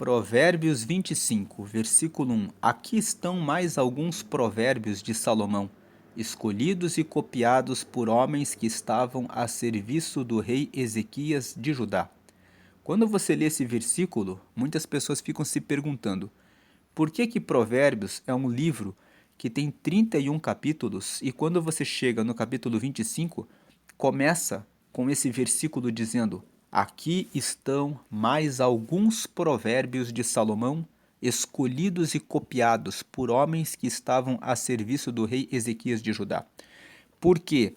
Provérbios 25, versículo 1. Aqui estão mais alguns provérbios de Salomão, escolhidos e copiados por homens que estavam a serviço do rei Ezequias de Judá. Quando você lê esse versículo, muitas pessoas ficam se perguntando: por que Provérbios é um livro que tem 31 capítulos e quando você chega no capítulo 25, começa com esse versículo dizendo: aqui estão mais alguns provérbios de Salomão, escolhidos e copiados por homens que estavam a serviço do rei Ezequias de Judá. Porque,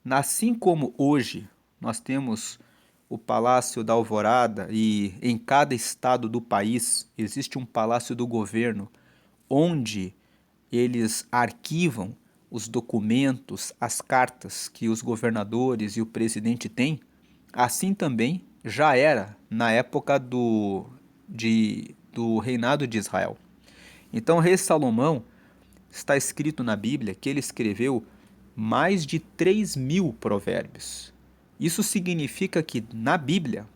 assim como hoje nós temos o Palácio da Alvorada e em cada estado do país existe um palácio do governo onde eles arquivam os documentos, as cartas que os governadores e o presidente têm, assim também já era na época do reinado de Israel. Então, o rei Salomão, está escrito na Bíblia que ele escreveu mais de 3.000 provérbios. Isso significa que na Bíblia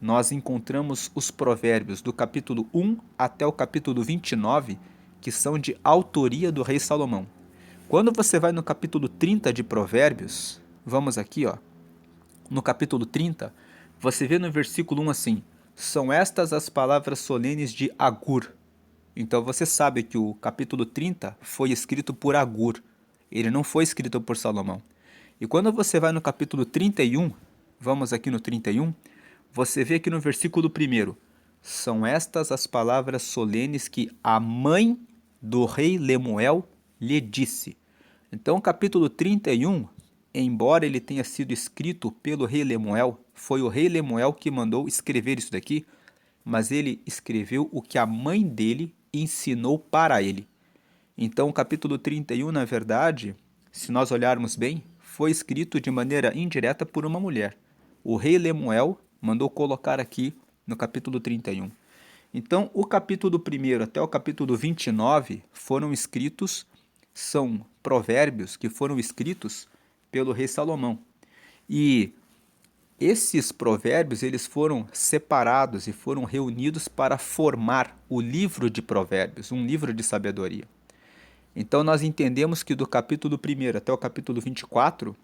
nós encontramos os provérbios do capítulo 1 até o capítulo 29, que são de autoria do rei Salomão. Quando você vai no capítulo 30 de Provérbios, vamos aqui, ó, no capítulo 30, você vê no versículo 1 assim: são estas as palavras solenes de Agur. Então você sabe que o capítulo 30 foi escrito por Agur, ele não foi escrito por Salomão. E quando você vai no capítulo 31, vamos aqui no 31, você vê aqui no versículo 1: são estas as palavras solenes que a mãe do rei Lemuel lhe disse. Então o capítulo 31, embora ele tenha sido escrito pelo rei Lemuel, foi o rei Lemuel que mandou escrever isso daqui, mas ele escreveu o que a mãe dele ensinou para ele. Então o capítulo 31, na verdade, se nós olharmos bem, foi escrito de maneira indireta por uma mulher. O rei Lemuel mandou colocar aqui no capítulo 31. Então, o capítulo 1 até o capítulo 29 foram escritos, são provérbios que foram escritos pelo rei Salomão. E esses provérbios eles foram separados e foram reunidos para formar o livro de provérbios, um livro de sabedoria. Então nós entendemos que do capítulo 1 até o capítulo 24,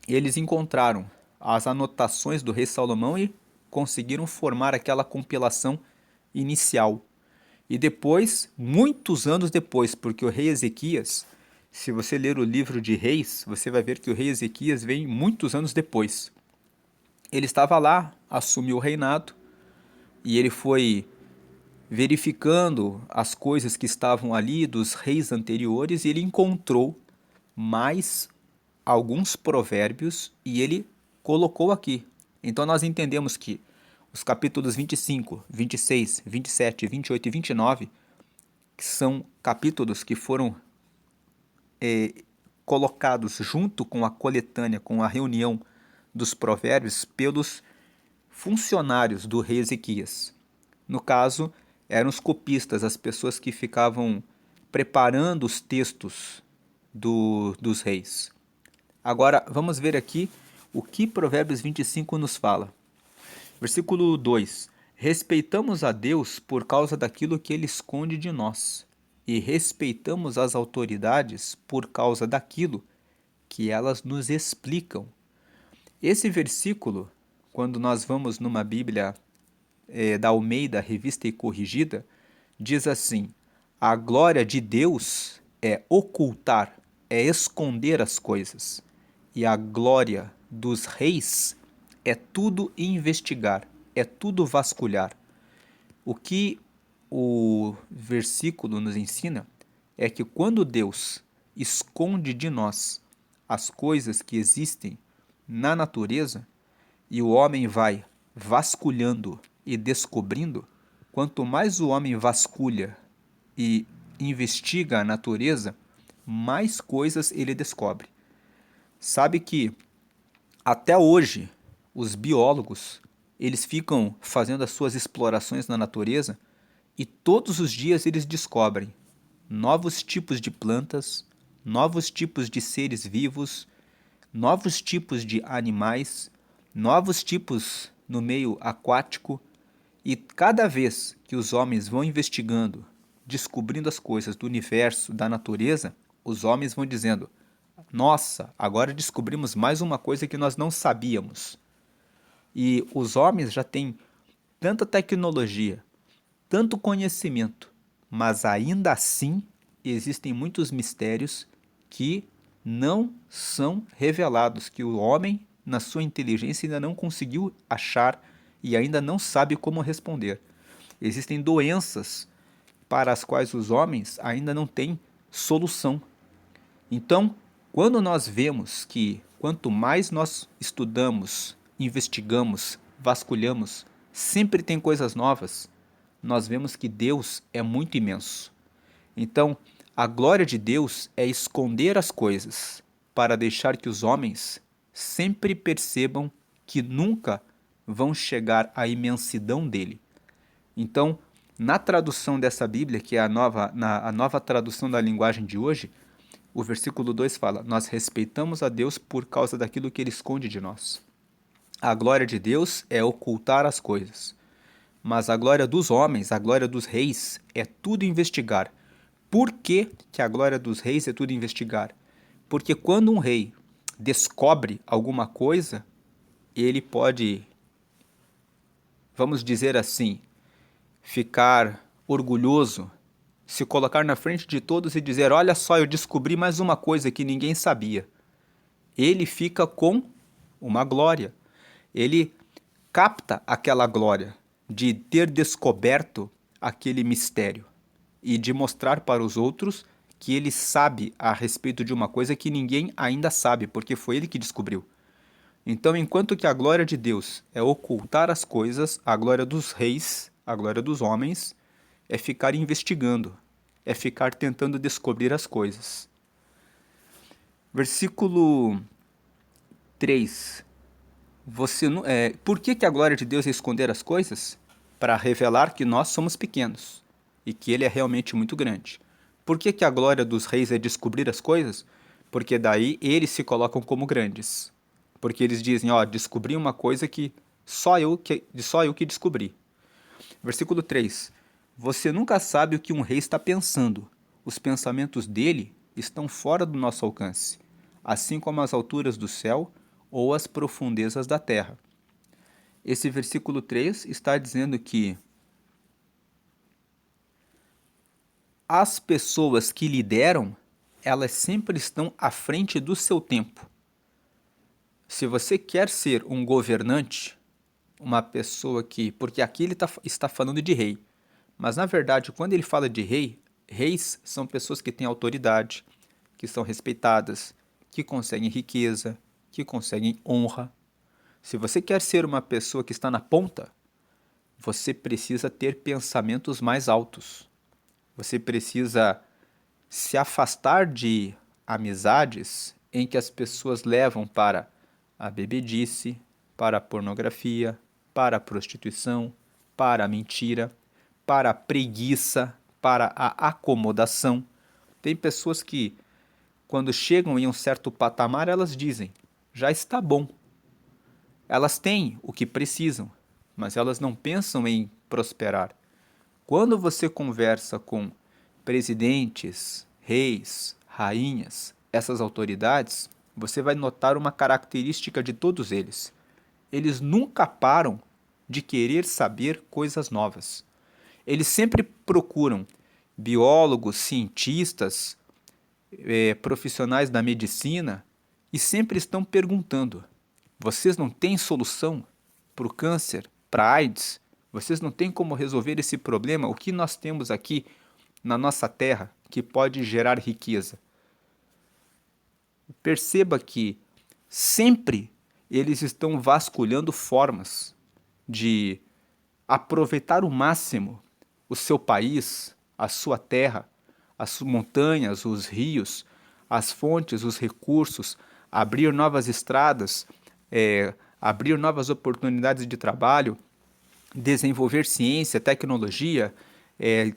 eles encontraram as anotações do rei Salomão e conseguiram formar aquela compilação inicial. E depois, muitos anos depois, porque o rei Ezequias, se você ler o livro de Reis, você vai ver que o rei Ezequias vem muitos anos depois. Ele estava lá, assumiu o reinado, e ele foi verificando as coisas que estavam ali dos reis anteriores, e ele encontrou mais alguns provérbios e ele colocou aqui. Então nós entendemos que os capítulos 25, 26, 27, 28 e 29, que são capítulos que foram colocados junto com a coletânea, com a reunião dos provérbios pelos funcionários do rei Ezequias. No caso, eram os copistas, as pessoas que ficavam preparando os textos dos reis. Agora, vamos ver aqui o que Provérbios 25 nos fala. Versículo 2: respeitamos a Deus por causa daquilo que Ele esconde de nós, e respeitamos as autoridades por causa daquilo que elas nos explicam. Esse versículo, quando nós vamos numa Bíblia da Almeida, Revista e Corrigida, diz assim: a glória de Deus é ocultar, é esconder as coisas, e a glória dos reis é tudo investigar, é tudo vasculhar. O que o versículo nos ensina é que quando Deus esconde de nós as coisas que existem na natureza e o homem vai vasculhando e descobrindo, quanto mais o homem vasculha e investiga a natureza, mais coisas ele descobre. Sabe que até hoje os biólogos eles ficam fazendo as suas explorações na natureza e todos os dias eles descobrem novos tipos de plantas, novos tipos de seres vivos, novos tipos de animais, novos tipos no meio aquático, E cada vez que os homens vão investigando, descobrindo as coisas do universo, da natureza, os homens vão dizendo: nossa, agora descobrimos mais uma coisa que nós não sabíamos. E os homens já têm tanta tecnologia, tanto conhecimento, mas ainda assim existem muitos mistérios que não são revelados, que o homem, na sua inteligência, ainda não conseguiu achar e ainda não sabe como responder. Existem doenças para as quais os homens ainda não têm solução. Então, quando nós vemos que quanto mais nós estudamos, investigamos, vasculhamos, sempre tem coisas novas, nós vemos que Deus é muito imenso. Então, a glória de Deus é esconder as coisas para deixar que os homens sempre percebam que nunca vão chegar à imensidão dele. Então, na tradução dessa Bíblia, que é a nova tradução da linguagem de hoje, o versículo 2 fala: nós respeitamos a Deus por causa daquilo que ele esconde de nós. A glória de Deus é ocultar as coisas, mas a glória dos homens, a glória dos reis, é tudo investigar. Por que que a glória dos reis é tudo investigar? Porque quando um rei descobre alguma coisa, ele pode, vamos dizer assim, ficar orgulhoso, se colocar na frente de todos e dizer: olha só, eu descobri mais uma coisa que ninguém sabia. Ele fica com uma glória. Ele capta aquela glória de ter descoberto aquele mistério e de mostrar para os outros que ele sabe a respeito de uma coisa que ninguém ainda sabe, porque foi ele que descobriu. Então, enquanto que a glória de Deus é ocultar as coisas, a glória dos reis, a glória dos homens, é ficar investigando, é ficar tentando descobrir as coisas. Versículo 3. Por que a glória de Deus é esconder as coisas? Para revelar que nós somos pequenos e que ele é realmente muito grande. Por que a glória dos reis é descobrir as coisas? Porque daí eles se colocam como grandes. Porque eles dizem: ó, descobri uma coisa que só eu que descobri. Versículo 3. Você nunca sabe o que um rei está pensando. Os pensamentos dele estão fora do nosso alcance, assim como as alturas do céu ou as profundezas da terra. Esse versículo 3 está dizendo que as pessoas que lideram, elas sempre estão à frente do seu tempo. Se você quer ser um governante, uma pessoa que... Porque aqui ele está falando de rei. Mas, na verdade, quando ele fala de rei, reis são pessoas que têm autoridade, que são respeitadas, que conseguem riqueza, que conseguem honra. Se você quer ser uma pessoa que está na ponta, você precisa ter pensamentos mais altos. Você precisa se afastar de amizades em que as pessoas levam para a bebedice, para a pornografia, para a prostituição, para a mentira, para a preguiça, para a acomodação. Tem pessoas que, quando chegam em um certo patamar, elas dizem: já está bom. Elas têm o que precisam, mas elas não pensam em prosperar. Quando você conversa com presidentes, reis, rainhas, essas autoridades, você vai notar uma característica de todos eles. Eles nunca param de querer saber coisas novas. Eles sempre procuram biólogos, cientistas, profissionais da medicina e sempre estão perguntando: vocês não têm solução para o câncer, para a AIDS? Vocês não têm como resolver esse problema? O que nós temos aqui na nossa terra que pode gerar riqueza? Perceba que sempre eles estão vasculhando formas de aproveitar o máximo o seu país, a sua terra, as montanhas, os rios, as fontes, os recursos, abrir novas estradas, abrir novas oportunidades de trabalho, desenvolver ciência, tecnologia,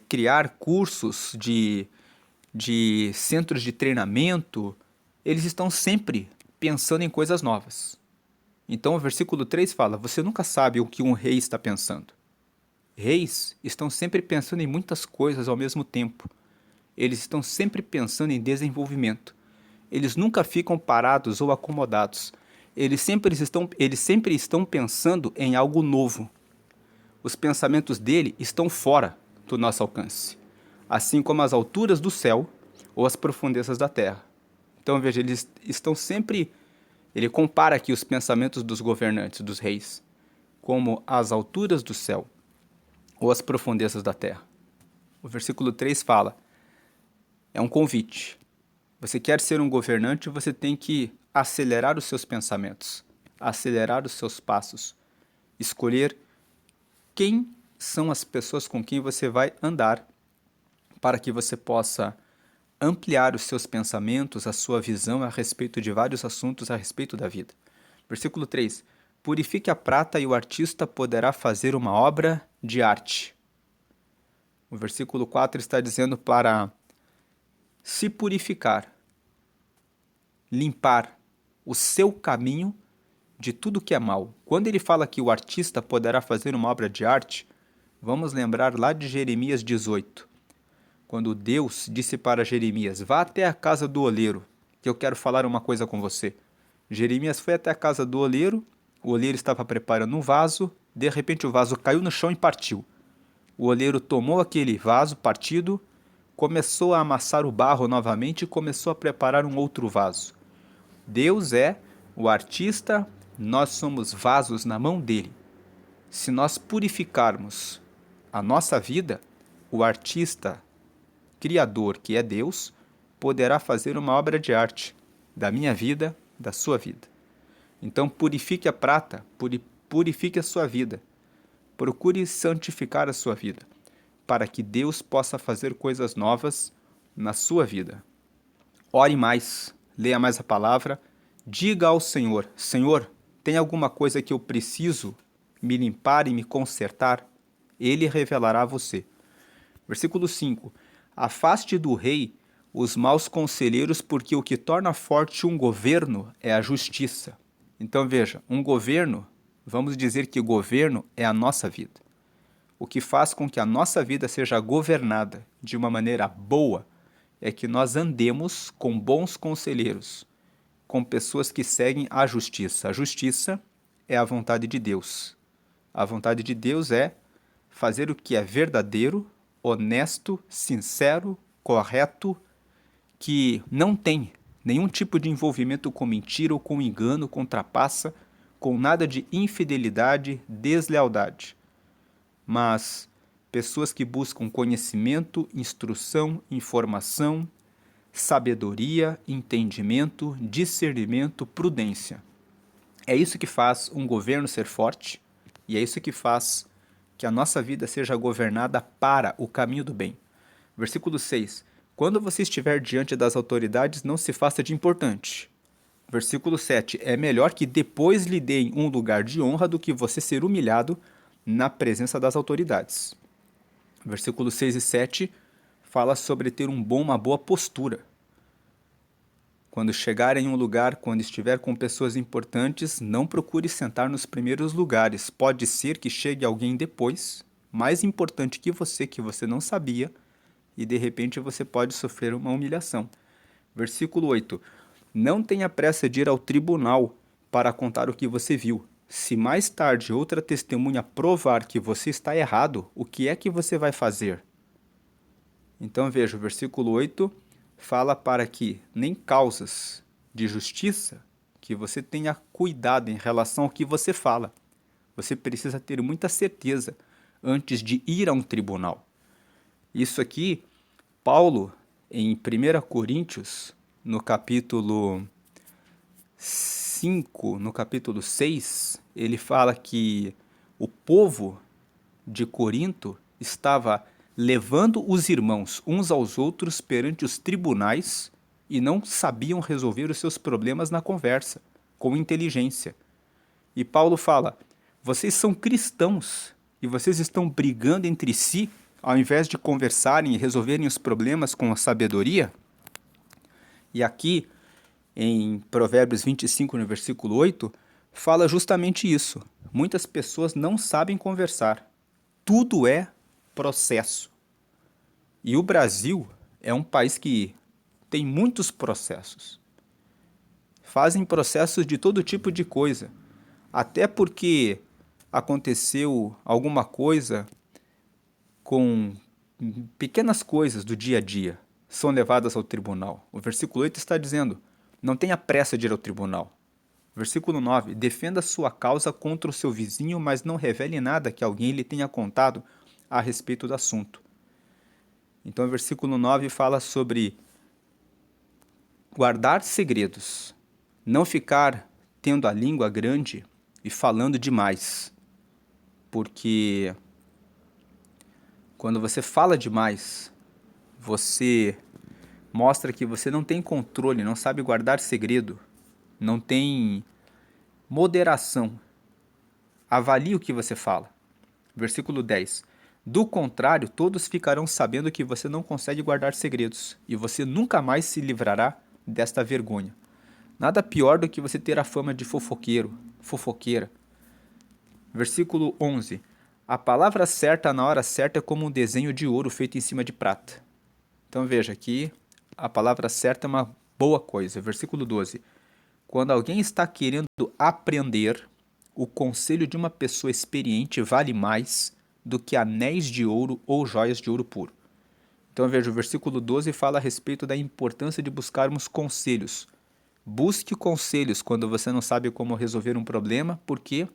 criar cursos de centros de treinamento. Eles estão sempre pensando em coisas novas. Então o versículo 3 fala: você nunca sabe o que um rei está pensando. Reis estão sempre pensando em muitas coisas ao mesmo tempo. Eles estão sempre pensando em desenvolvimento. Eles nunca ficam parados ou acomodados. Eles sempre estão pensando em algo novo. Os pensamentos dele estão fora do nosso alcance, assim como as alturas do céu ou as profundezas da terra. Então veja, eles estão sempre. Ele compara aqui os pensamentos dos governantes, dos reis, como as alturas do céu ou as profundezas da terra. O versículo 3 fala, é um convite. Você quer ser um governante, você tem que acelerar os seus pensamentos, acelerar os seus passos, escolher quem são as pessoas com quem você vai andar, para que você possa ampliar os seus pensamentos, a sua visão a respeito de vários assuntos a respeito da vida. Versículo 3. Purifique a prata e o artista poderá fazer uma obra de arte. O versículo 4 está dizendo para se purificar, limpar o seu caminho de tudo que é mal. Quando ele fala que o artista poderá fazer uma obra de arte, vamos lembrar lá de Jeremias 18, quando Deus disse para Jeremias, vá até a casa do oleiro, que eu quero falar uma coisa com você. Jeremias foi até a casa do oleiro, o oleiro estava preparando um vaso, de repente o vaso caiu no chão e partiu. O oleiro tomou aquele vaso partido, começou a amassar o barro novamente e começou a preparar um outro vaso. Deus é o artista, nós somos vasos na mão dele. Se nós purificarmos a nossa vida, o artista, criador, que é Deus, poderá fazer uma obra de arte da minha vida, da sua vida. Então purifique a prata, purifique a sua vida. Procure santificar a sua vida, para que Deus possa fazer coisas novas na sua vida. Ore mais, leia mais a palavra, diga ao Senhor, Senhor, tem alguma coisa que eu preciso me limpar e me consertar? Ele revelará a você. Versículo 5. Afaste do rei os maus conselheiros, porque o que torna forte um governo é a justiça. Então veja, um governo, vamos dizer que o governo é a nossa vida. O que faz com que a nossa vida seja governada de uma maneira boa é que nós andemos com bons conselheiros, com pessoas que seguem a justiça. A justiça é a vontade de Deus. A vontade de Deus é fazer o que é verdadeiro, honesto, sincero, correto, que não tem nenhum tipo de envolvimento com mentira ou com engano, com trapaça, com nada de infidelidade, deslealdade. Mas pessoas que buscam conhecimento, instrução, informação, sabedoria, entendimento, discernimento, prudência. É isso que faz um governo ser forte e é isso que faz que a nossa vida seja governada para o caminho do bem. Versículo 6. Quando você estiver diante das autoridades, não se faça de importante. Versículo 7. É melhor que depois lhe deem um lugar de honra do que você ser humilhado na presença das autoridades. Versículos 6 e 7 fala sobre ter uma boa postura. Quando chegar em um lugar, quando estiver com pessoas importantes, não procure sentar nos primeiros lugares. Pode ser que chegue alguém depois, mais importante que você não sabia, e de repente você pode sofrer uma humilhação. Versículo 8. Não tenha pressa de ir ao tribunal para contar o que você viu. Se mais tarde outra testemunha provar que você está errado, o que é que você vai fazer? Então veja, o versículo 8 fala para que nem causas de justiça, que você tenha cuidado em relação ao que você fala. Você precisa ter muita certeza antes de ir a um tribunal. Isso aqui, Paulo, em 1 Coríntios, no capítulo 5, no capítulo 6, ele fala que o povo de Corinto estava levando os irmãos uns aos outros perante os tribunais e não sabiam resolver os seus problemas na conversa, com inteligência. E Paulo fala, vocês são cristãos e vocês estão brigando entre si ao invés de conversarem e resolverem os problemas com a sabedoria? E aqui, em Provérbios 25, no versículo 8, fala justamente isso. Muitas pessoas não sabem conversar. tudo é processo. E o Brasil é um país que tem muitos processos. Fazem processos de todo tipo de coisa. Até porque aconteceu alguma coisa com pequenas coisas do dia a dia são levadas ao tribunal. O versículo 8 está dizendo: não tenha pressa de ir ao tribunal. Versículo 9: defenda sua causa contra o seu vizinho, mas não revele nada que alguém lhe tenha contado a respeito do assunto. Então, o versículo 9 fala sobre guardar segredos, não ficar tendo a língua grande e falando demais, porque quando você fala demais, você mostra que você não tem controle, não sabe guardar segredo, não tem moderação. Avalie o que você fala. Versículo 10. Do contrário, todos ficarão sabendo que você não consegue guardar segredos, e você nunca mais se livrará desta vergonha. Nada pior do que você ter a fama de fofoqueiro, fofoqueira. Versículo 11. A palavra certa na hora certa é como um desenho de ouro feito em cima de prata. Então veja aqui, a palavra certa é uma boa coisa. Versículo 12. Quando alguém está querendo aprender, o conselho de uma pessoa experiente vale mais do que anéis de ouro ou joias de ouro puro. Então veja, o versículo 12 fala a respeito da importância de buscarmos conselhos. Busque conselhos quando você não sabe como resolver um problema, porque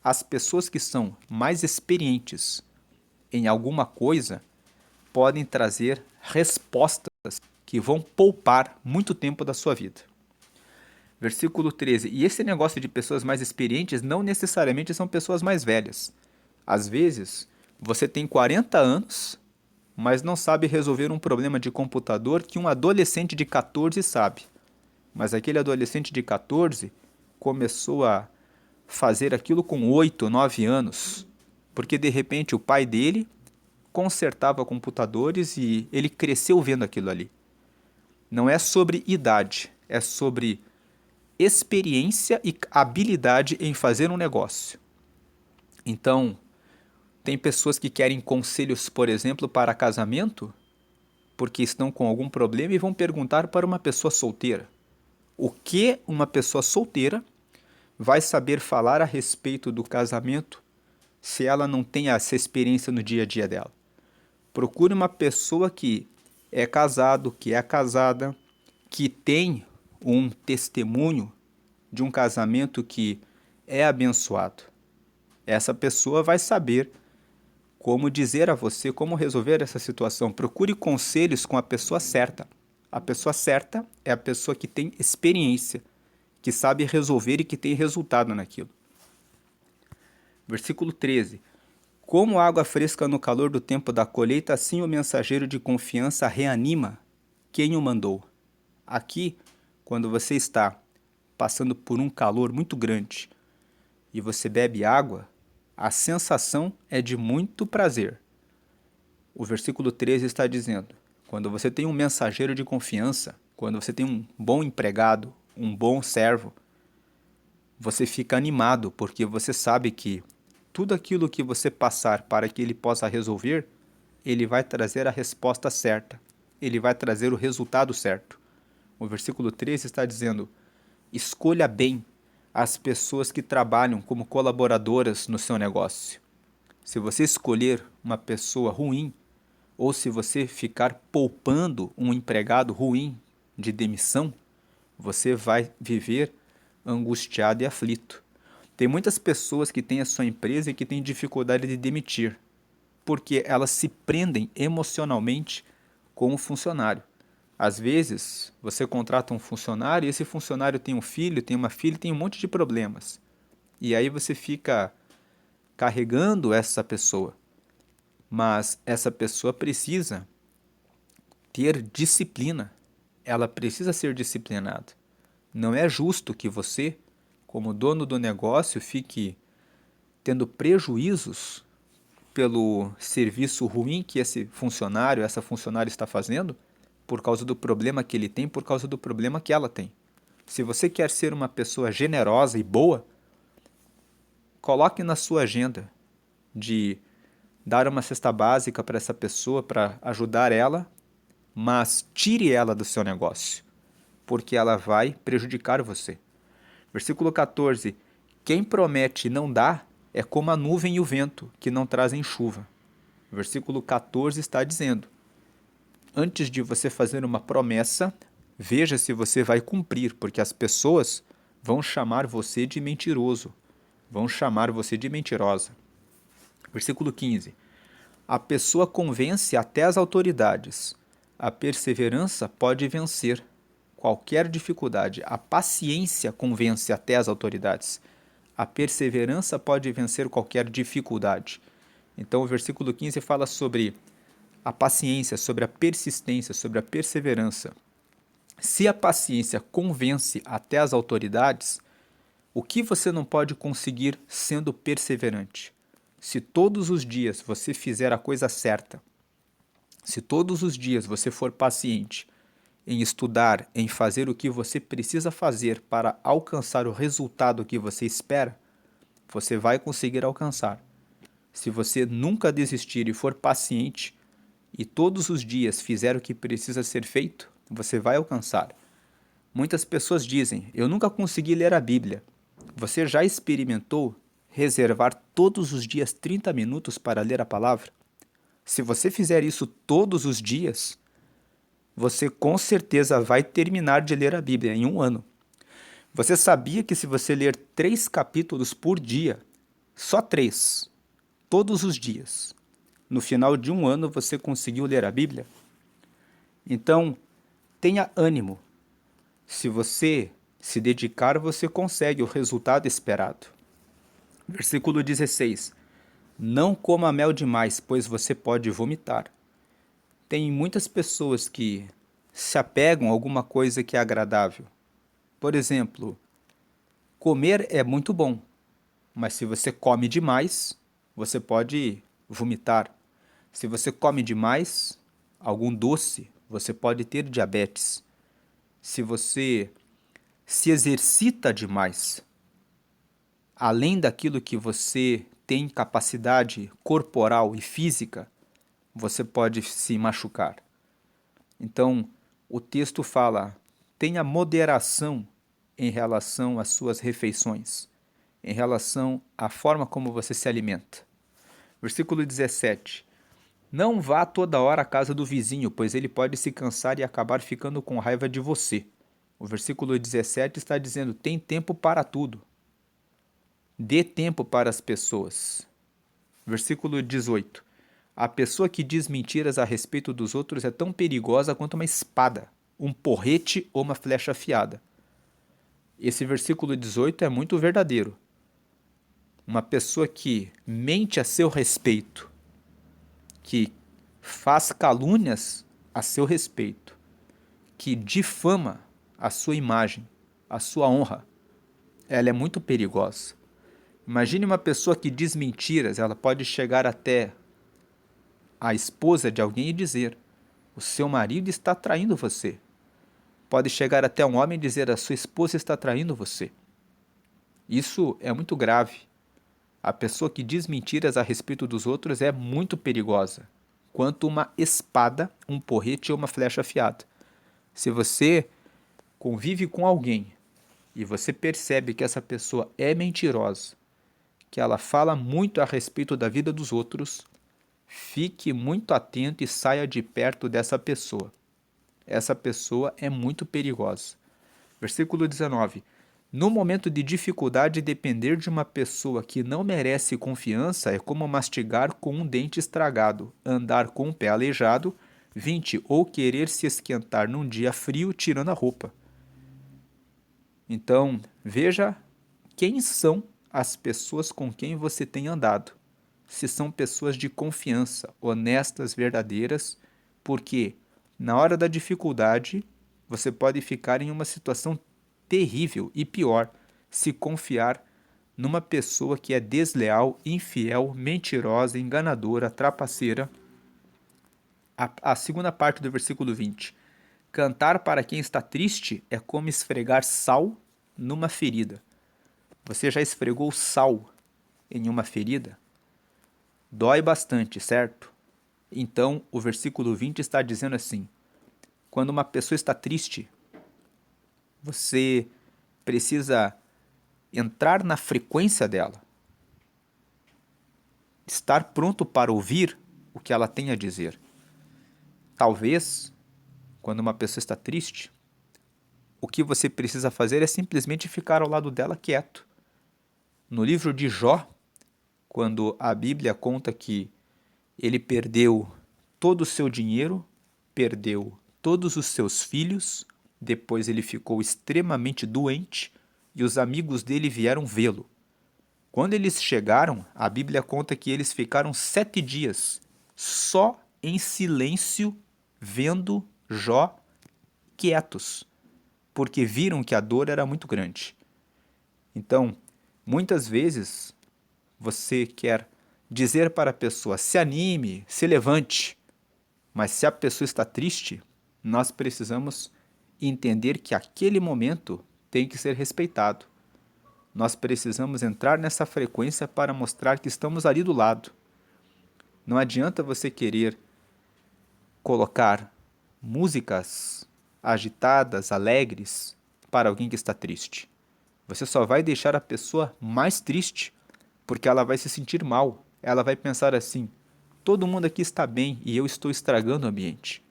as pessoas que são mais experientes em alguma coisa podem trazer respostas que vão poupar muito tempo da sua vida. Versículo 13. E esse negócio de pessoas mais experientes não necessariamente são pessoas mais velhas. Às vezes, você tem 40 anos, mas não sabe resolver um problema de computador que um adolescente de 14 sabe. Mas aquele adolescente de 14 começou a fazer aquilo com 8, 9 anos, porque de repente o pai dele consertava computadores e ele cresceu vendo aquilo ali. Não é sobre idade, é sobre experiência e habilidade em fazer um negócio. Então, tem pessoas que querem conselhos, por exemplo, para casamento, porque estão com algum problema e vão perguntar para uma pessoa solteira. O que uma pessoa solteira vai saber falar a respeito do casamento se ela não tem essa experiência no dia a dia dela? Procure uma pessoa que é casado, que é casada, que tem um testemunho de um casamento que é abençoado. Essa pessoa vai saber como dizer a você como resolver essa situação. Procure conselhos com a pessoa certa. A pessoa certa é a pessoa que tem experiência, que sabe resolver e que tem resultado naquilo. Versículo 13. Como água fresca no calor do tempo da colheita, assim o mensageiro de confiança reanima quem o mandou. Aqui, quando você está passando por um calor muito grande e você bebe água, a sensação é de muito prazer. O versículo 13 está dizendo: quando você tem um mensageiro de confiança, quando você tem um bom empregado, um bom servo, você fica animado porque você sabe que tudo aquilo que você passar para que ele possa resolver, ele vai trazer a resposta certa, ele vai trazer o resultado certo. O versículo 13 está dizendo: escolha bem as pessoas que trabalham como colaboradoras no seu negócio. Se você escolher uma pessoa ruim, ou se você ficar poupando um empregado ruim de demissão, você vai viver angustiado e aflito. Tem muitas pessoas que têm a sua empresa e que têm dificuldade de demitir, porque elas se prendem emocionalmente com o funcionário. Às vezes, você contrata um funcionário e esse funcionário tem um filho, tem uma filha, tem um monte de problemas. E aí você fica carregando essa pessoa. Mas essa pessoa precisa ter disciplina. Ela precisa ser disciplinada. Não é justo que você, como dono do negócio, fique tendo prejuízos pelo serviço ruim que esse funcionário, essa funcionária está fazendo, por causa do problema que ele tem, por causa do problema que ela tem. Se você quer ser uma pessoa generosa e boa, coloque na sua agenda de dar uma cesta básica para essa pessoa para ajudar ela, mas tire ela do seu negócio, porque ela vai prejudicar você. Versículo 14: quem promete e não dá é como a nuvem e o vento, que não trazem chuva. Versículo 14 está dizendo: antes de você fazer uma promessa, veja se você vai cumprir, porque as pessoas vão chamar você de mentiroso, vão chamar você de mentirosa. Versículo 15: a pessoa convence até as autoridades. A perseverança pode vencer qualquer dificuldade. A paciência convence até as autoridades. A perseverança pode vencer qualquer dificuldade. Então, o versículo 15 fala sobre a paciência, sobre a persistência, sobre a perseverança. Se a paciência convence até as autoridades, o que você não pode conseguir sendo perseverante? Se todos os dias você fizer a coisa certa, se todos os dias você for paciente em estudar, em fazer o que você precisa fazer para alcançar o resultado que você espera, você vai conseguir alcançar. Se você nunca desistir e for paciente e todos os dias fizer o que precisa ser feito, você vai alcançar. Muitas pessoas dizem: eu nunca consegui ler a Bíblia. Você já experimentou reservar todos os dias 30 minutos para ler a palavra? Se você fizer isso todos os dias, você com certeza vai terminar de ler a Bíblia em um ano. Você sabia que se você ler 3 capítulos por dia, só 3, todos os dias, no final de um ano você conseguiu ler a Bíblia? Então, tenha ânimo. Se você se dedicar, você consegue o resultado esperado. Versículo 16: não coma mel demais, pois você pode vomitar. Tem muitas pessoas que se apegam a alguma coisa que é agradável. Por exemplo, comer é muito bom, mas se você come demais, você pode vomitar. Se você come demais algum doce, você pode ter diabetes. Se você se exercita demais, além daquilo que você tem capacidade corporal e física, você pode se machucar. Então, o texto fala: tenha moderação em relação às suas refeições, em relação à forma como você se alimenta. Versículo 17: não vá toda hora à casa do vizinho, pois ele pode se cansar e acabar ficando com raiva de você. O versículo 17 está dizendo: tem tempo para tudo. Dê tempo para as pessoas. Versículo 18: a pessoa que diz mentiras a respeito dos outros é tão perigosa quanto uma espada, um porrete ou uma flecha afiada. Esse versículo 18 é muito verdadeiro. Uma pessoa que mente a seu respeito, que faz calúnias a seu respeito, que difama a sua imagem, a sua honra, ela é muito perigosa. Imagine uma pessoa que diz mentiras, ela pode chegar até a esposa de alguém e dizer: o seu marido está traindo você. Pode chegar até um homem e dizer: a sua esposa está traindo você. Isso é muito grave. A pessoa que diz mentiras a respeito dos outros é muito perigosa, quanto uma espada, um porrete ou uma flecha afiada. Se você convive com alguém e você percebe que essa pessoa é mentirosa, que ela fala muito a respeito da vida dos outros, fique muito atento e saia de perto dessa pessoa. Essa pessoa é muito perigosa. Versículo 19: no momento de dificuldade, depender de uma pessoa que não merece confiança é como mastigar com um dente estragado, andar com um pé aleijado. 20. Ou querer se esquentar num dia frio tirando a roupa. Então, veja quem são as pessoas com quem você tem andado. Se são pessoas de confiança, honestas, verdadeiras, porque na hora da dificuldade você pode ficar em uma situação terrível e pior se confiar numa pessoa que é desleal, infiel, mentirosa, enganadora, trapaceira. A segunda parte do versículo 20. Cantar para quem está triste é como esfregar sal numa ferida. Você já esfregou sal em uma ferida? Dói bastante, certo? Então, o versículo 20 está dizendo assim: quando uma pessoa está triste, você precisa entrar na frequência dela, estar pronto para ouvir o que ela tem a dizer. Talvez, quando uma pessoa está triste, o que você precisa fazer é simplesmente ficar ao lado dela quieto. No livro de Jó, quando a Bíblia conta que ele perdeu todo o seu dinheiro, perdeu todos os seus filhos, depois ele ficou extremamente doente e os amigos dele vieram vê-lo. Quando eles chegaram, a Bíblia conta que eles ficaram 7 dias só em silêncio, vendo Jó quietos, porque viram que a dor era muito grande. Então, muitas vezes, você quer dizer para a pessoa: se anime, se levante. Mas se a pessoa está triste, nós precisamos entender que aquele momento tem que ser respeitado. Nós precisamos entrar nessa frequência para mostrar que estamos ali do lado. Não adianta você querer colocar músicas agitadas, alegres, para alguém que está triste. Você só vai deixar a pessoa mais triste, porque ela vai se sentir mal. Ela vai pensar assim: todo mundo aqui está bem e eu estou estragando o ambiente.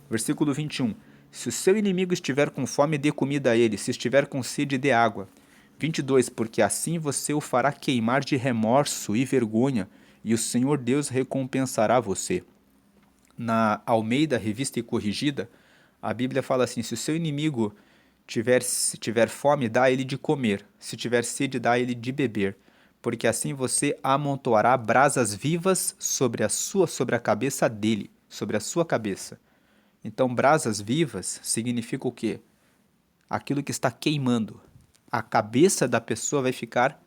Versículo 21. Se o seu inimigo estiver com fome, dê comida a ele. Se estiver com sede, dê água. 22. Porque assim você o fará queimar de remorso e vergonha, e o Senhor Deus recompensará você. Na Almeida, Revista e Corrigida, a Bíblia fala assim: se o seu inimigo tiver fome, dá a ele de comer. Se tiver sede, dá a ele de beber. Porque assim você amontoará brasas vivas sobre a cabeça dele, sobre a sua cabeça. Então, brasas vivas significa o quê? Aquilo que está queimando. A cabeça da pessoa vai ficar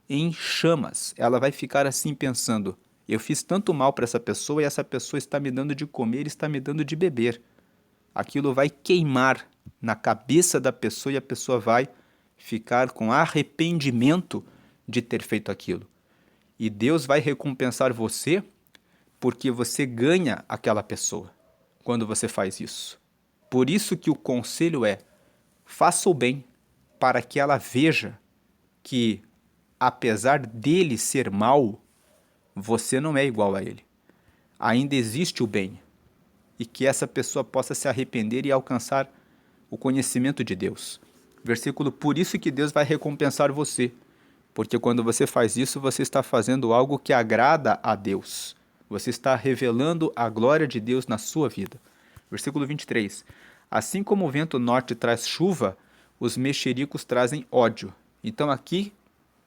em chamas. Ela vai ficar assim pensando: eu fiz tanto mal para essa pessoa e essa pessoa está me dando de comer e está me dando de beber. Aquilo vai queimar na cabeça da pessoa e a pessoa vai ficar com arrependimento de ter feito aquilo. E Deus vai recompensar você porque você ganha aquela pessoa quando você faz isso. Por isso que o conselho é: faça o bem para que ela veja que, apesar dele ser mau, você não é igual a ele. Ainda existe o bem. E que essa pessoa possa se arrepender e alcançar o conhecimento de Deus. Versículo: por isso que Deus vai recompensar você. Porque quando você faz isso, você está fazendo algo que agrada a Deus. Você está revelando a glória de Deus na sua vida. Versículo 23. Assim como o vento norte traz chuva, os mexericos trazem ódio. Então aqui,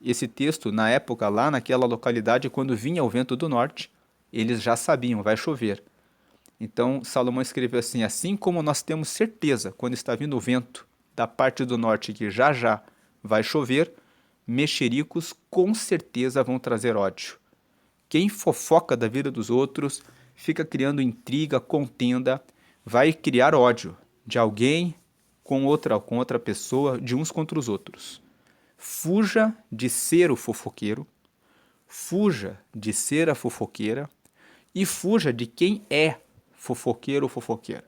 esse texto, na época, lá naquela localidade, quando vinha o vento do norte, eles já sabiam: vai chover. Então Salomão escreveu assim: assim como nós temos certeza, quando está vindo o vento da parte do norte, que já já vai chover, mexericos com certeza vão trazer ódio. Quem fofoca da vida dos outros, fica criando intriga, contenda, vai criar ódio de alguém com outra pessoa, de uns contra os outros. Fuja de ser o fofoqueiro, fuja de ser a fofoqueira e fuja de quem é fofoqueiro ou fofoqueira.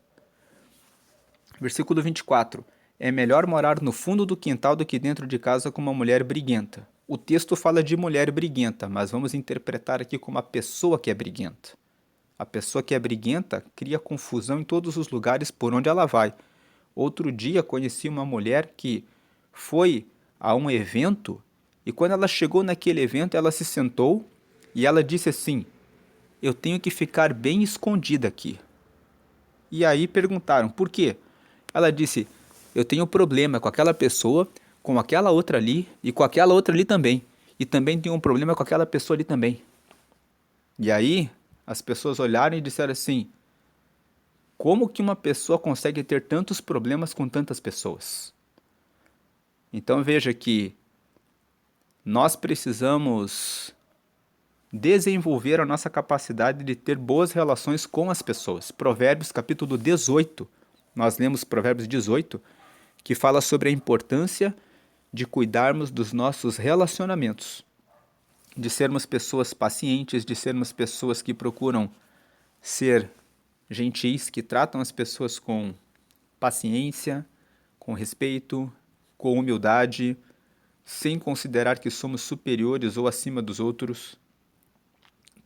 Versículo 24. É melhor morar no fundo do quintal do que dentro de casa com uma mulher briguenta. O texto fala de mulher briguenta, mas vamos interpretar aqui como a pessoa que é briguenta. A pessoa que é briguenta cria confusão em todos os lugares por onde ela vai. Outro dia conheci uma mulher que foi a um evento e quando ela chegou naquele evento, ela se sentou e ela disse assim: eu tenho que ficar bem escondida aqui. E aí perguntaram: por quê? Ela disse: eu tenho problema com aquela pessoa, com aquela outra ali e com aquela outra ali também. E também tenho um problema com aquela pessoa ali também. E aí as pessoas olharam e disseram assim: como que uma pessoa consegue ter tantos problemas com tantas pessoas? Então veja que nós precisamos desenvolver a nossa capacidade de ter boas relações com as pessoas. Provérbios capítulo 18, nós lemos Provérbios 18, que fala sobre a importância de cuidarmos dos nossos relacionamentos. de sermos pessoas pacientes, de sermos pessoas que procuram ser gentis, que tratam as pessoas com paciência, com respeito, com humildade, sem considerar que somos superiores ou acima dos outros.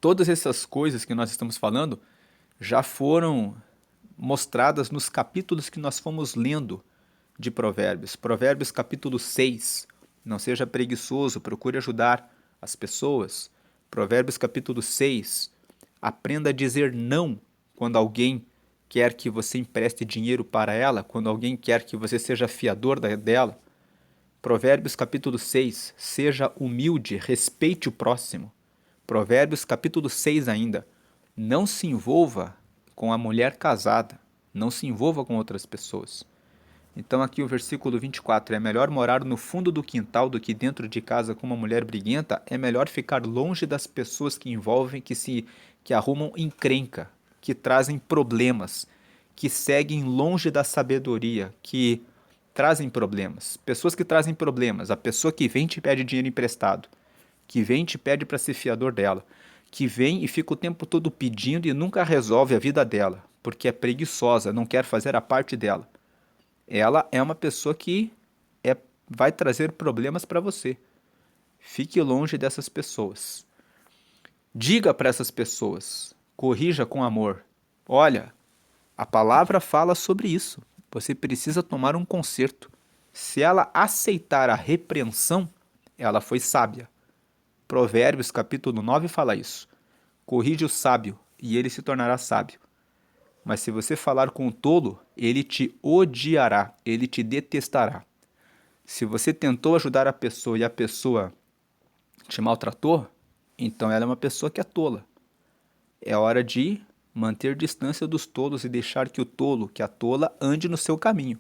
Todas essas coisas que nós estamos falando já foram mostradas nos capítulos que nós fomos lendo de Provérbios. Provérbios capítulo 6, não seja preguiçoso, procure ajudar as pessoas. Provérbios capítulo 6, aprenda a dizer não quando alguém quer que você empreste dinheiro para ela, quando alguém quer que você seja fiador dela. Provérbios capítulo 6, seja humilde, respeite o próximo. Provérbios capítulo 6 ainda, não se envolva com a mulher casada, não se envolva com outras pessoas. Então aqui o versículo 24, é melhor morar no fundo do quintal do que dentro de casa com uma mulher briguenta, é melhor ficar longe das pessoas que envolvem, que arrumam encrenca, que trazem problemas, que seguem longe da sabedoria, que trazem problemas. Pessoas que trazem problemas, a pessoa que vem e te pede dinheiro emprestado, que vem e te pede para ser fiador dela, que vem e fica o tempo todo pedindo e nunca resolve a vida dela, porque é preguiçosa, não quer fazer a parte dela. Ela é uma pessoa que vai trazer problemas para você. Fique longe dessas pessoas. Diga para essas pessoas, corrija com amor. Olha, a palavra fala sobre isso. Você precisa tomar um conserto. Se ela aceitar a repreensão, ela foi sábia. Provérbios capítulo 9 fala isso. Corrige o sábio e ele se tornará sábio. Mas se você falar com o tolo, ele te odiará, ele te detestará. Se você tentou ajudar a pessoa e a pessoa te maltratou, então ela é uma pessoa que é tola. É hora de manter distância dos tolos e deixar que o tolo, que a tola, ande no seu caminho.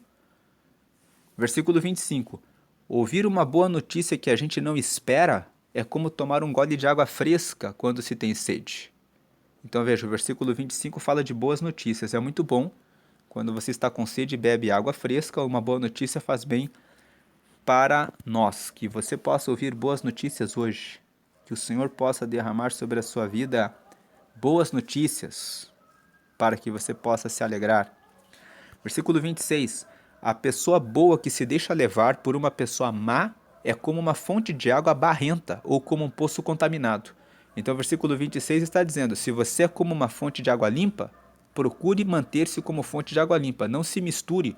Versículo 25. Ouvir uma boa notícia que a gente não espera é como tomar um gole de água fresca quando se tem sede. Então veja, o versículo 25 fala de boas notícias. É muito bom quando você está com sede e bebe água fresca, uma boa notícia faz bem para nós. Que você possa ouvir boas notícias hoje. Que o Senhor possa derramar sobre a sua vida boas notícias para que você possa se alegrar. Versículo 26. A pessoa boa que se deixa levar por uma pessoa má é como uma fonte de água barrenta ou como um poço contaminado. Então o versículo 26 está dizendo, se você é como uma fonte de água limpa, procure manter-se como fonte de água limpa. Não se misture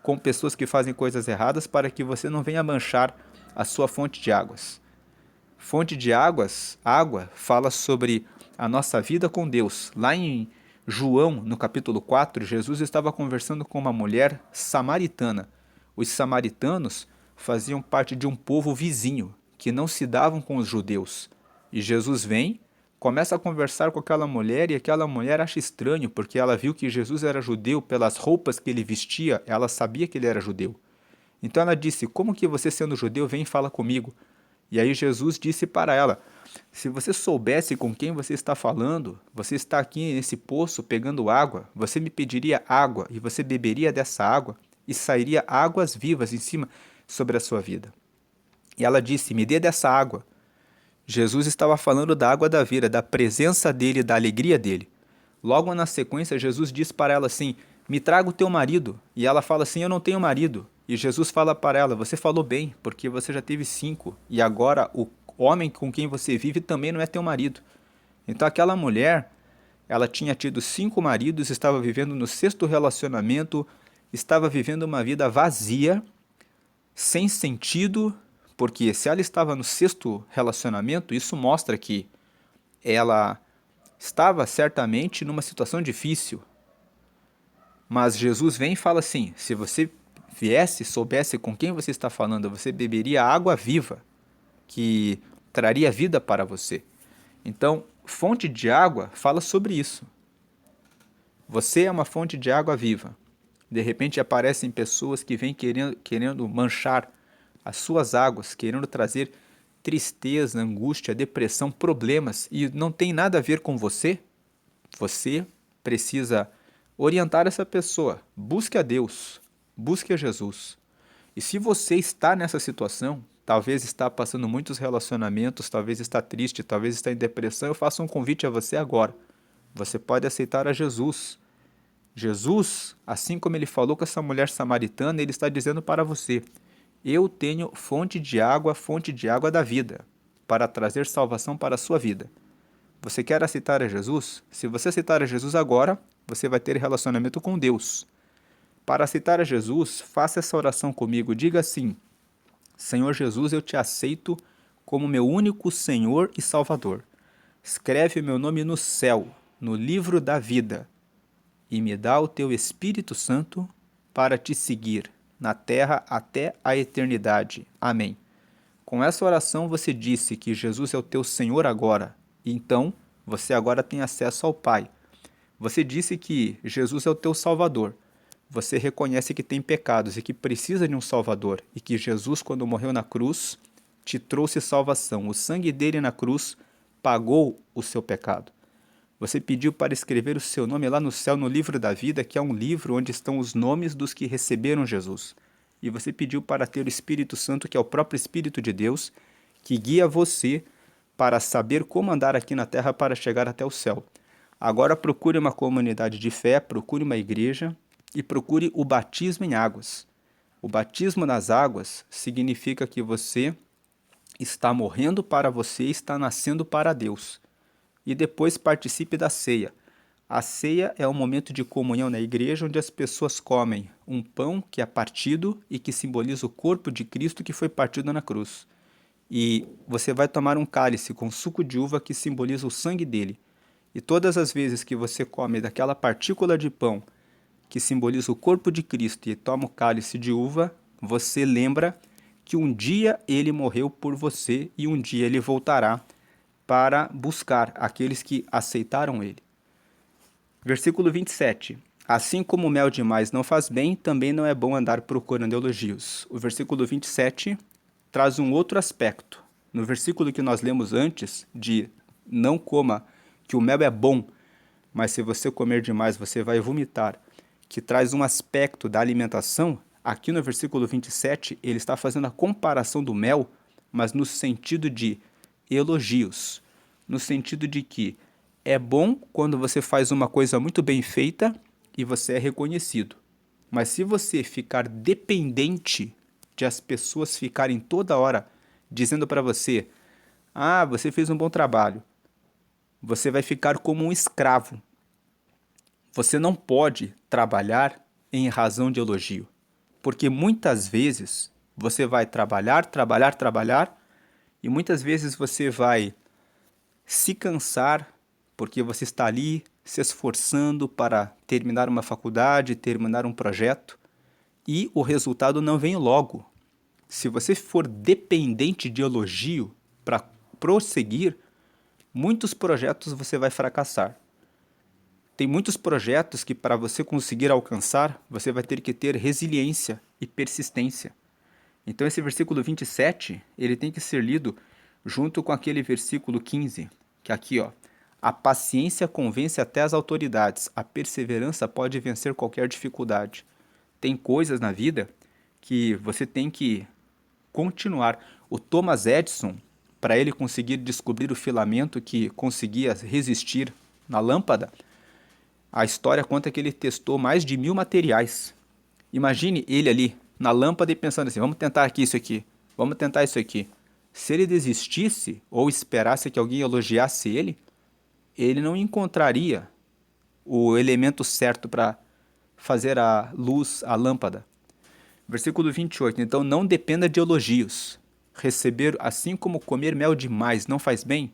com pessoas que fazem coisas erradas para que você não venha manchar a sua fonte de águas. Fonte de águas, água, fala sobre a nossa vida com Deus. Lá em João, no capítulo 4, Jesus estava conversando com uma mulher samaritana. Os samaritanos faziam parte de um povo vizinho, que não se davam com os judeus. E Jesus vem, começa a conversar com aquela mulher e aquela mulher acha estranho, porque ela viu que Jesus era judeu pelas roupas que ele vestia, ela sabia que ele era judeu. Então ela disse, como que você sendo judeu vem e fala comigo? E aí Jesus disse para ela, se você soubesse com quem você está falando, você está aqui nesse poço pegando água, você me pediria água e você beberia dessa água e sairia águas vivas em cima sobre a sua vida. E ela disse, me dê dessa água. Jesus estava falando da água da vida, da presença dele, da alegria dele. Logo na sequência, Jesus diz para ela assim, me traga o teu marido. E ela fala assim, eu não tenho marido. E Jesus fala para ela, você falou bem, porque você já teve 5. E agora o homem com quem você vive também não é teu marido. Então aquela mulher, ela tinha tido 5 maridos, estava vivendo no 6º relacionamento, estava vivendo uma vida vazia, sem sentido, porque se ela estava no 6º relacionamento, isso mostra que ela estava certamente numa situação difícil. Mas Jesus vem e fala assim, se você viesse, soubesse com quem você está falando, você beberia água viva, que traria vida para você. Então, fonte de água fala sobre isso. Você é uma fonte de água viva. De repente aparecem pessoas que vêm querendo manchar as suas águas, querendo trazer tristeza, angústia, depressão, problemas, e não tem nada a ver com você. Você precisa orientar essa pessoa. Busque a Deus, busque a Jesus. E se você está nessa situação, talvez está passando muitos relacionamentos, talvez está triste, talvez está em depressão, eu faço um convite a você agora. Você pode aceitar a Jesus. Jesus, assim como ele falou com essa mulher samaritana, ele está dizendo para você: eu tenho fonte de água da vida, para trazer salvação para a sua vida. Você quer aceitar a Jesus? Se você aceitar a Jesus agora, você vai ter relacionamento com Deus. Para aceitar a Jesus, faça essa oração comigo. Diga assim: Senhor Jesus, eu te aceito como meu único Senhor e Salvador. Escreve meu nome no céu, no livro da vida, e me dá o teu Espírito Santo para te seguir na terra até a eternidade. Amém. Com essa oração você disse que Jesus é o teu Senhor agora, então você agora tem acesso ao Pai. Você disse que Jesus é o teu Salvador. Você reconhece que tem pecados e que precisa de um Salvador, e que Jesus, quando morreu na cruz, te trouxe salvação. O sangue dele na cruz pagou o seu pecado. Você pediu para escrever o seu nome lá no céu, no livro da vida, que é um livro onde estão os nomes dos que receberam Jesus. E você pediu para ter o Espírito Santo, que é o próprio Espírito de Deus, que guia você para saber como andar aqui na terra para chegar até o céu. Agora procure uma comunidade de fé, procure uma igreja e procure o batismo em águas. O batismo nas águas significa que você está morrendo para você e está nascendo para Deus. E depois participe da ceia. A ceia é um momento de comunhão na igreja onde as pessoas comem um pão que é partido e que simboliza o corpo de Cristo que foi partido na cruz. E você vai tomar um cálice com suco de uva que simboliza o sangue dele. E todas as vezes que você come daquela partícula de pão que simboliza o corpo de Cristo e toma o cálice de uva, você lembra que um dia ele morreu por você e um dia ele voltará para buscar aqueles que aceitaram ele. Versículo 27. Assim como o mel demais não faz bem, também não é bom andar procurando elogios. O versículo 27 traz um outro aspecto. No versículo que nós lemos antes, de não coma, que o mel é bom, mas se você comer demais você vai vomitar, que traz um aspecto da alimentação, aqui no versículo 27 ele está fazendo a comparação do mel, mas no sentido de elogios, no sentido de que é bom quando você faz uma coisa muito bem feita e você é reconhecido. Mas se você ficar dependente de as pessoas ficarem toda hora dizendo para você: ah, você fez um bom trabalho, você vai ficar como um escravo. Você não pode trabalhar em razão de elogio, porque muitas vezes você vai trabalhar, e muitas vezes você vai se cansar porque você está ali se esforçando para terminar uma faculdade, terminar um projeto, e o resultado não vem logo. Se você for dependente de elogio para prosseguir, muitos projetos você vai fracassar. Tem muitos projetos que para você conseguir alcançar, você vai ter que ter resiliência e persistência. Então esse versículo 27, ele tem que ser lido junto com aquele versículo 15, que é aqui, ó. A paciência convence até as autoridades, a perseverança pode vencer qualquer dificuldade. Tem coisas na vida que você tem que continuar. O Thomas Edison, para ele conseguir descobrir o filamento que conseguia resistir na lâmpada, a história conta que ele testou mais de 1000 materiais. Imagine ele ali na lâmpada e pensando assim: vamos tentar aqui isso aqui, vamos tentar isso aqui. Se ele desistisse ou esperasse que alguém elogiasse ele não encontraria o elemento certo para fazer a luz, a lâmpada. Versículo 28. Então não dependa de elogios. Receber, assim como comer mel demais não faz bem,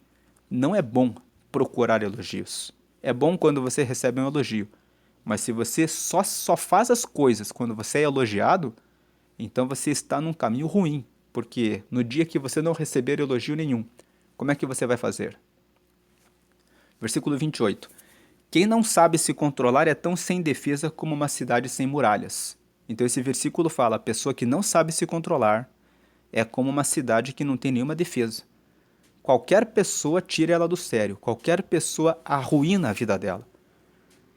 não é bom procurar elogios. É bom quando você recebe um elogio, mas se você só faz as coisas quando você é elogiado, então você está num caminho ruim, porque no dia que você não receber elogio nenhum, como é que você vai fazer? Versículo 28. Quem não sabe se controlar é tão sem defesa como uma cidade sem muralhas. Então esse versículo fala: a pessoa que não sabe se controlar é como uma cidade que não tem nenhuma defesa. Qualquer pessoa tira ela do sério, qualquer pessoa arruína a vida dela.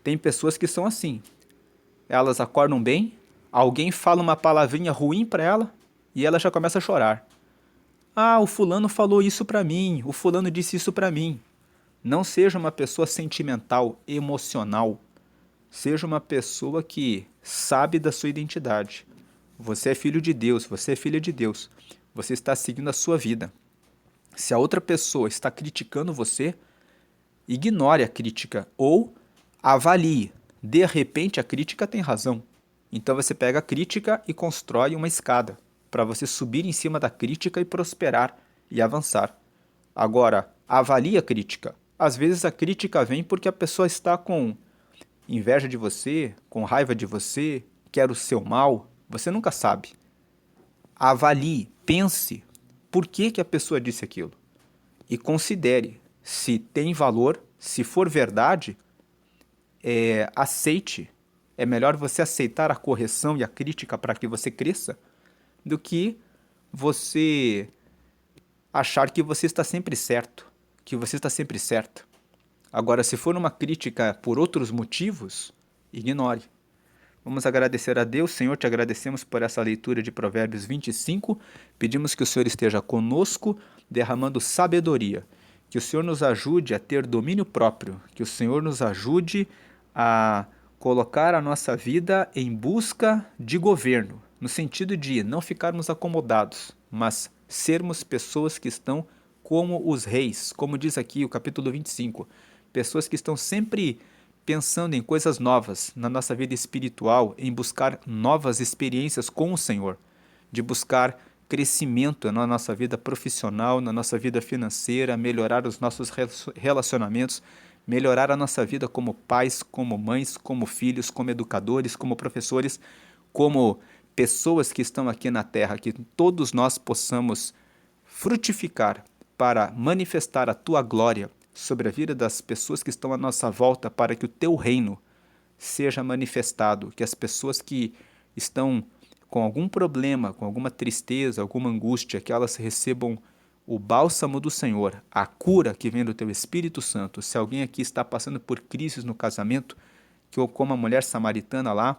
Tem pessoas que são assim. Elas acordam bem, alguém fala uma palavrinha ruim para ela e ela já começa a chorar. Ah, o fulano falou isso pra mim, o fulano disse isso pra mim. Não seja uma pessoa sentimental, emocional. Seja uma pessoa que sabe da sua identidade. Você é filho de Deus, você é filha de Deus. Você está seguindo a sua vida. Se a outra pessoa está criticando você, ignore a crítica ou avalie. De repente a crítica tem razão. Então você pega a crítica e constrói uma escada para você subir em cima da crítica e prosperar e avançar. Agora, avalie a crítica. Às vezes a crítica vem porque a pessoa está com inveja de você, com raiva de você, quer o seu mal. Você nunca sabe. Avalie, pense por que a pessoa disse aquilo e considere se tem valor, se for verdade, aceite. É melhor você aceitar a correção e a crítica para que você cresça do que você achar que você está sempre certo, que você está sempre certa. Agora, se for uma crítica por outros motivos, ignore. Vamos agradecer a Deus. Senhor, te agradecemos por essa leitura de Provérbios 25. Pedimos que o Senhor esteja conosco, derramando sabedoria. Que o Senhor nos ajude a ter domínio próprio. Que o Senhor nos ajude a colocar a nossa vida em busca de governo, no sentido de não ficarmos acomodados, mas sermos pessoas que estão como os reis, como diz aqui o capítulo 25. Pessoas que estão sempre pensando em coisas novas na nossa vida espiritual, em buscar novas experiências com o Senhor, de buscar crescimento na nossa vida profissional, na nossa vida financeira, melhorar os nossos relacionamentos, melhorar a nossa vida como pais, como mães, como filhos, como educadores, como professores, como pessoas que estão aqui na terra, que todos nós possamos frutificar para manifestar a tua glória sobre a vida das pessoas que estão à nossa volta, para que o teu reino seja manifestado, que as pessoas que estão com algum problema, com alguma tristeza, alguma angústia, que elas recebam o bálsamo do Senhor, a cura que vem do teu Espírito Santo. Se alguém aqui está passando por crises no casamento, que como a mulher samaritana lá,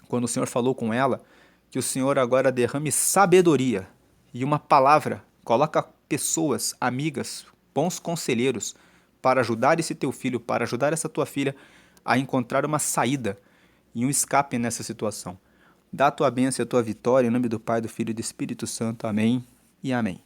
quando o Senhor falou com ela, que o Senhor agora derrame sabedoria e uma palavra, coloca pessoas, amigas, bons conselheiros para ajudar esse teu filho, para ajudar essa tua filha a encontrar uma saída e um escape nessa situação. Dá a tua bênção e a tua vitória, em nome do Pai, do Filho e do Espírito Santo. Amém e amém.